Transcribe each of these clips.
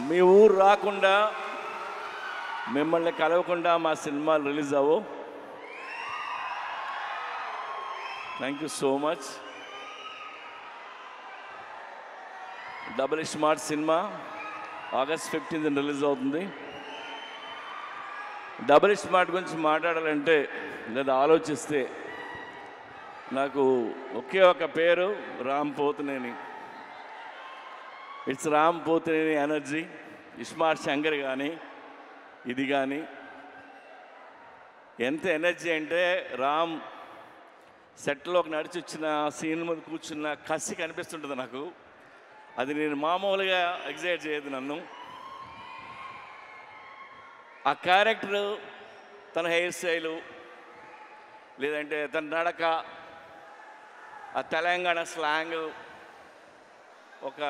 మీ ఊరు రాకుండా మిమ్మల్ని కలవకుండా మా సినిమాలు రిలీజ్ అవ్వవు. Thank you so much. Double smart సినిమా ఆగస్ట్ 15th రిలీజ్ అవుతుంది. డబుల్ స్మార్ట్ గురించి మాట్లాడాలంటే లేదా ఆలోచిస్తే నాకు ఒకే ఒక పేరు, Ram Pothineni. It's Ram Pothineni energy. Smart Shankar కానీ ఇది కానీ ఎంత ఎనర్జీ అంటే రామ్ సెట్లోకి నడిచి వచ్చిన సీన్ మీద కూర్చున్న కసి కనిపిస్తుంటుంది నాకు. అది నేను మామూలుగా ఎగ్జైట్ చేయదు నన్ను. ఆ క్యారెక్టరు, తన హెయిర్ స్టైలు, లేదంటే తన నడక, ఆ తెలంగాణ స్లాంగ్, ఒక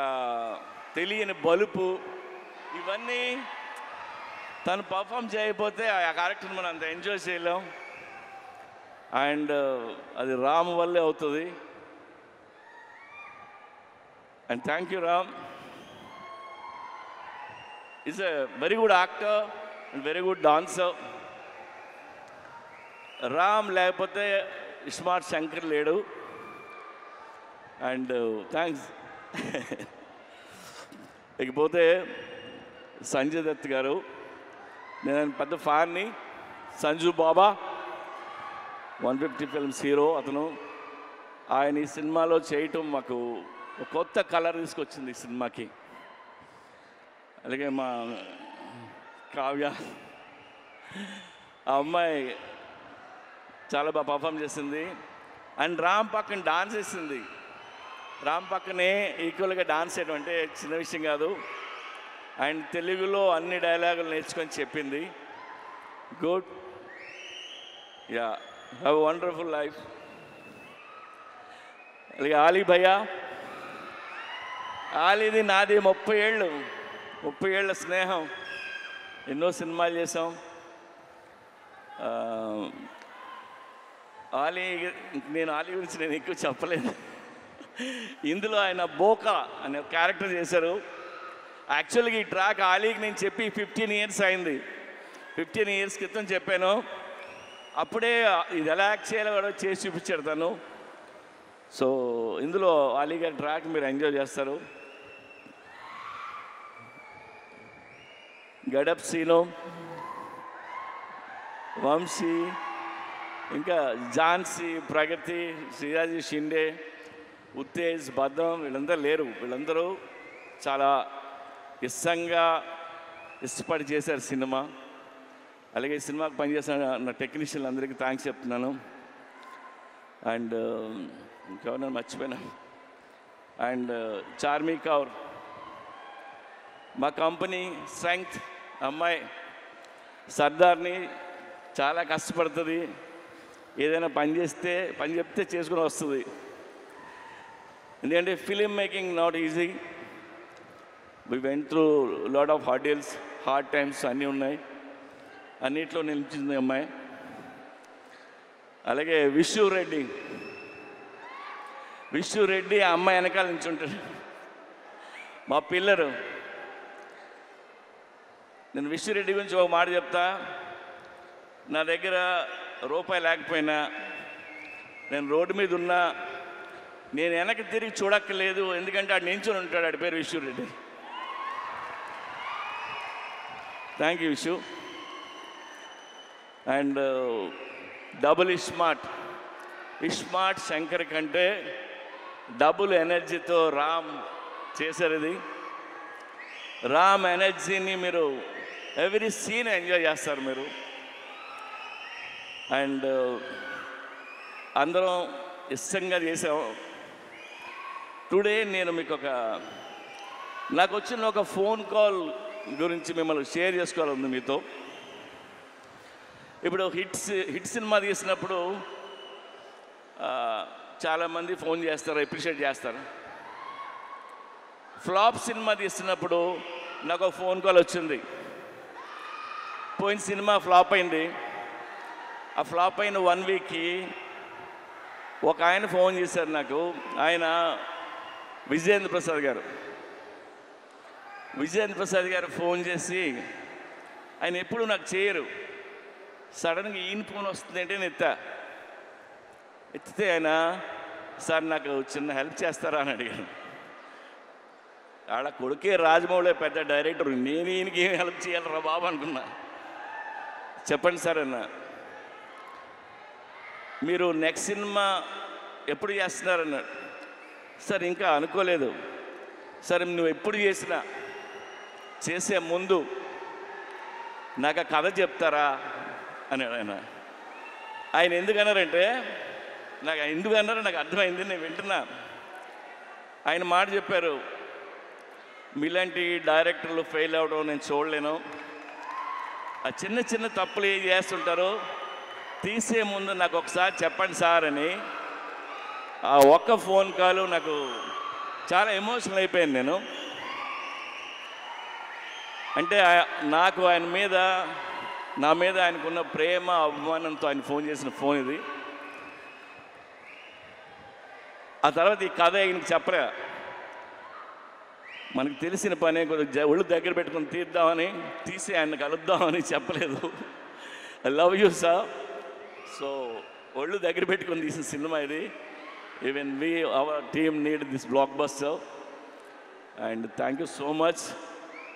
తెలియని బలుపు, ఇవన్నీ తను పర్ఫామ్ చేయకపోతే ఆ క్యారెక్టర్ని మనం అంత ఎంజాయ్ చేయలేం. అండ్ అది రామ్ వల్లే అవుతుంది. And thank you Ram. Is a very good actor and very good dancer. Ram లేకపోతే స్మార్ట్ శంకర్ లేడు. And thanks. ఇకపోతే సంజయ్ దత్ గారు, నేను పెద్ద ఫ్యాన్ని. సంజు బాబా 150 ఫిల్మ్స్ హీరో అతను. ఆయన ఈ సినిమాలో చేయటం మాకు ఒక కొత్త కలర్ తీసుకొచ్చింది ఈ సినిమాకి. అలాగే మా కావ్య, ఆ అమ్మాయి చాలా బాగా పర్ఫామ్ చేసింది. అండ్ రామ్ పక్కన డాన్స్ వేసింది. రామ్ పక్కనే ఈక్వల్గా డాన్స్ చేయడం అంటే చిన్న విషయం కాదు. అండ్ తెలుగులో అన్ని డైలాగులు నేర్చుకొని చెప్పింది. Good. Yeah, have a wonderful life. అలాగే ఆలీ భయ్యా, ఆలీది నాది 30 ఏళ్ళ స్నేహం. ఎన్నో సినిమాలు చేసాం. నేను ఆలీ గురించి నేను ఎక్కువ చెప్పలేదు. ఇందులో ఆయన బోకా అనే క్యారెక్టర్ చేశారు. యాక్చువల్గా ఈ ట్రాక్ ఆలీకి నేను చెప్పి 15 ఇయర్స్ అయింది. 15 ఇయర్స్ క్రితం చెప్పాను. అప్పుడే ఇది ఎలా యాక్ట్ చేయాలో కూడా చేసి చూపించాడు తను. సో ఇందులో ఆలీ గారి ట్రాక్ మీరు ఎంజాయ్ చేస్తారు. గడప్ సీను, వంశీ, ఇంకా ఝాన్సీ, ప్రగతి, శ్రీరాజీ షిండే, ఉత్తేజ్, భద్రం, వీళ్ళందరూ లేరు. వీళ్ళందరూ చాలా ఇష్టపడి చేశారు సినిమా. అలాగే ఈ సినిమాకి పనిచేసిన నా టెక్నీషియన్లు అందరికీ థ్యాంక్స్ చెప్తున్నాను. అండ్ ఇంకెవరైనా మర్చిపోయినా. అండ్ చార్మీ కౌర్, మా కంపెనీ స్ట్రెంగ్త్ అమ్మాయి, సర్దార్ని, చాలా కష్టపడుతుంది. ఏదైనా పని చెప్తే చేసుకుని వస్తుంది. ఎందుకంటే film making not easy. We went through lot of hurdles, hard times అన్నీ ఉన్నాయి. అన్నిట్లో నిలిచింది అమ్మాయి. అలాగే విష్ణు రెడ్డి ఆ అమ్మాయి వెనకాల నిల్చుంటాడు, మా పిల్లరు. నేను విష్ణు రెడ్డి గురించి ఒక మాట చెప్తా. నా దగ్గర రూపాయి లేకపోయినా, నేను రోడ్డు మీద ఉన్నా, నేను వెనక్కి తిరిగి చూడక్కర్లేదు. ఎందుకంటే ఆడు నించుని ఉంటాడు. ఆడి పేరు Vishnu Reddy. Thank you Vishnu. And double smart Shankar కంటే డబుల్ ఎనర్జీతో రామ్ చేశారు. ఇది రామ్ ఎనర్జీని మీరు ఎవ్రీ సీన్ ఎంజాయ్ చేస్తారు మీరు. అండ్ అందరం ఇష్టంగా చేసాం. టుడే నేను మీకు నాకు వచ్చిన ఒక ఫోన్ కాల్ గురించి మిమ్మల్ని షేర్ చేసుకోవాలండి మీతో. ఇప్పుడు హిట్ సినిమా తీసినప్పుడు చాలామంది ఫోన్ చేస్తారు, అప్రిషియేట్ చేస్తారు. ఫ్లాప్ సినిమా తీస్తున్నప్పుడు నాకు ఒక ఫోన్ కాల్ వచ్చింది. పోయిన సినిమా ఫ్లాప్ అయింది. ఆ ఫ్లాప్ అయిన 1 వీక్కి ఒక ఆయన ఫోన్ చేశారు నాకు. ఆయన విజయేంద్ర ప్రసాద్ గారు. విజయేంద్ర ప్రసాద్ గారు ఫోన్ చేసి, ఆయన ఎప్పుడు నాకు చేయరు, సడన్గా ఈయన ఫోన్ వస్తుంది అంటే నేను ఎత్తితే ఆయన, సార్ నాకు చిన్న హెల్ప్ చేస్తారా అని అడిగాను. ఆడ కొడుకే రాజమౌళి పెద్ద డైరెక్టర్, నేను ఈయనకి ఏం హెల్ప్ చేయాలరా బాబు అనుకున్నా. చెప్పండి సార్ అన్న, మీరు నెక్స్ట్ సినిమా ఎప్పుడు చేస్తున్నారన్నాడు. సార్ ఇంకా అనుకోలేదు. సరే నువ్వు ఎప్పుడు చేసినా చేసే ముందు నాకు ఆ కథ చెప్తారా అన్నాడు ఆయన. ఆయన ఎందుకన్నారంటే, నాకు ఎందుకన్నారో నాకు అర్థమైంది, నేను వింటున్నా. ఆయన మాట చెప్పారు, మీలాంటి డైరెక్టర్లు ఫెయిల్ అవ్వడం నేను చూడలేను. ఆ చిన్న చిన్న తప్పులు ఏం చేస్తుంటారో తీసే ముందు నాకు ఒకసారి చెప్పండి సార్ అని. ఆ ఒక్క ఫోన్ కాల్ నాకు చాలా ఎమోషనల్ అయిపోయింది. నేను అంటే నాకు ఆయన మీద, నా మీద ఆయనకున్న ప్రేమ అభిమానంతో ఆయన ఫోన్ చేసిన ఫోన్ ఇది. ఆ తర్వాత ఈ కథ ఆయనకి చెప్పరా, మనకు తెలిసిన పనే కొద్దిగా ఒళ్ళు దగ్గర పెట్టుకుని తీద్దామని తీసి ఆయన కలుద్దామని చెప్పలేదు. I love you sir. So ఒళ్ళు దగ్గర పెట్టుకుని తీసిన సినిమా ఇది. Even our team need this block buster and thank you so much.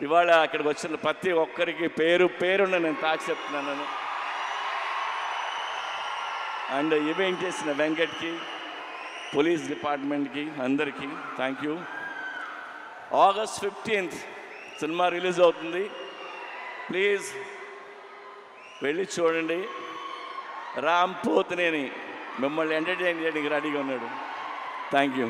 ఇవాళ అక్కడికి వచ్చిన ప్రతి ఒక్కరికి పేరు పేరున్న నేను తాకి చెప్తున్నాను. అండ్ ఈవెంట్ చేసిన వెంకట్కి, పోలీస్ డిపార్ట్మెంట్కి, అందరికీ thank you. August 15th cinema release అవుతుంది. ప్లీజ్ వెళ్ళి చూడండి. రామ్ పోతినేని మిమ్మల్ని ఎంటర్టైన్ చేయడానికి రెడీగా ఉన్నాడు. Thank you.